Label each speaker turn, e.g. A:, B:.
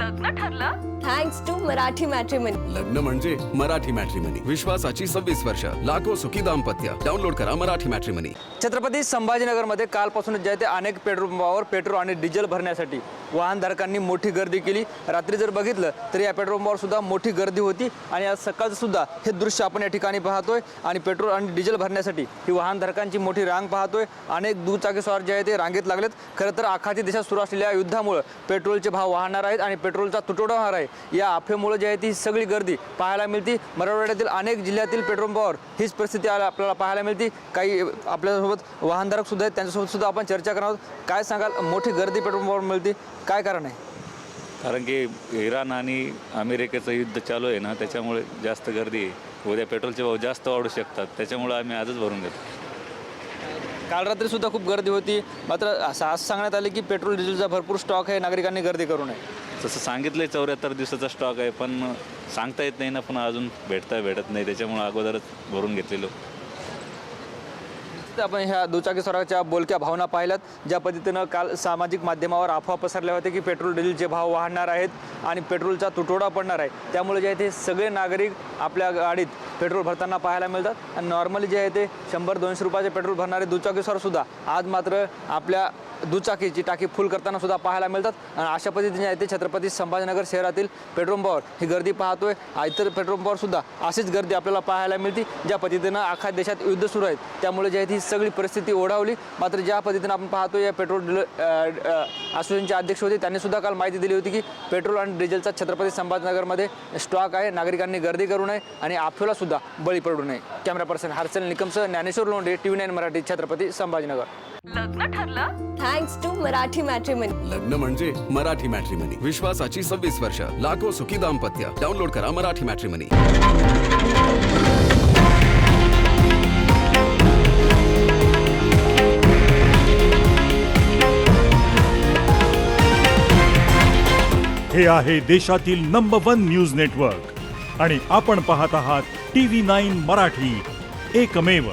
A: लग्न ठरलं
B: thanks to Marathi matrimony.
C: लग्न म्हणजे मराठी मॅट्रिमनी, विश्वासाची 26 वर्ष, लाखो सुखी दाम्पत्य। डाउनलोड करा मराठी मॅट्रिमनी।
D: छत्रपती संभाजीनगरमध्ये कालपासूनच जे आहे ते अनेक पेट्रोल पंपावर पेट्रोल आणि डिझेल भरण्यासाठी वाहनधारकांनी मोठी गर्दी केली। रात्री जर बघितलं तर या पेट्रोल पंपावर सुद्धा मोठी गर्दी होती आणि आज सकाळचं सुद्धा हे दृश्य आपण या ठिकाणी पाहतोय आणि पेट्रोल आणि डिझेल भरण्यासाठी ही वाहनधारकांची मोठी रांग पाहतोय। अनेक दुचाकीस्वार जे आहे ते रांगेत लागलेत। खरं तर आखाती देशात सुरू असलेल्या युद्धामुळे पेट्रोलचे भाव वाढणार आहेत आणि पेट्रोलचा तुटवडा होणार आहे। या अफवेमुळे जे आहे ती सगळी गर्दी पाहायला मिळते। मराठवाड्यातील अनेक जिल्ह्यातील पेट्रोल पंपावर हीच परिस्थिती आपल्याला पाहायला मिळते। काही आपल्यासोबत वाहनधारक सुद्धा आहेत, त्यांच्यासोबत सुद्धा आपण चर्चा करणार आहोत। काय सांगाल, मोठी गर्दी पेट्रोल पंपावर मिळते, काय कारण आहे?
E: कारण की इराण आणि अमेरिकेचं युद्ध चालू आहे ना, त्याच्यामुळे जास्त गर्दी आहे। उद्या पेट्रोलचे भाव जास्त वाढू शकतात, त्याच्यामुळे आम्ही आजच भरून घेतो।
D: काल रात्री सुद्धा खूप गर्दी होती, मात्र असं आज सांगण्यात आले की पेट्रोल डिझेलचा भरपूर स्टॉक आहे, नागरिकांनी गर्दी करू नये।
E: तसं सांगितलं 74 दिवसाचा स्टॉक आहे, पण सांगता येत नाही ना, पण अजून भेटत नाही, त्याच्यामुळे अगोदरच भरून घेतलेलो।
D: आपण ह्या दुचाकीस्वाराच्या बोलक्या भावना पाहिल्यात, ज्या पद्धतीनं काल सामाजिक माध्यमावर अफवा पसरल्या होत्या की पेट्रोल डिझेलचे भाव वाढणार आहेत आणि पेट्रोलचा तुटवडा पडणार आहे। त्यामुळे जे आहे ते सगळे नागरिक आपल्या गाडीत पेट्रोल भरताना पाहायला मिळतात आणि नॉर्मली जे आहे ते 100-200 रुपयाचे पेट्रोल भरणारे दुचाकीस्वार सुद्धा आज मात्र आपल्या दुचाकीची टाकी फुल करताना सुद्धा पाहायला मिळतात। आणि अशा पद्धतीने आहे ते छत्रपती संभाजीनगर शहरातील पेट्रोल पंपावर ही गर्दी पाहतोय। इतर पेट्रोल पंपावर सुद्धा अशीच गर्दी आपल्याला पाहायला मिळते। ज्या पद्धतीनं अख्ख्या देशात युद्ध सुरू आहेत, त्यामुळे जे आहे ती सगळी परिस्थिती ओढावली। मात्र ज्या पद्धतीनं आपण पाहतो, या पेट्रोल असोसिएशनचे अध्यक्ष होते, त्यांनी सुद्धा काल माहिती दिली होती की पेट्रोल आणि डिझेलचा छत्रपती संभाजीनगरमध्ये स्टॉक आहे, नागरिकांनी गर्दी करू नये आणि अफवेला सुद्धा बळी पडू नये। कॅमेरा पर्सन हर्षल निकमसह ज्ञानेश्वर लोंढे, TV9 मराठी, छत्रपती संभाजीनगर।
A: लग्न ठरलं
B: थँक्स टू मराठी मॅट्रिमनी।
C: लग्न म्हणजे मराठी मॅट्रिमनी, विश्वासाची 26 वर्ष, लाखो सुखी दाम्पत्य। डाउनलोड करा मराठी मॅट्रिमनी।
F: हे आहे देशातील नंबर 1 न्यूज नेटवर्क आणि आपण पाहत आहात TV9 मराठी, एकमेव।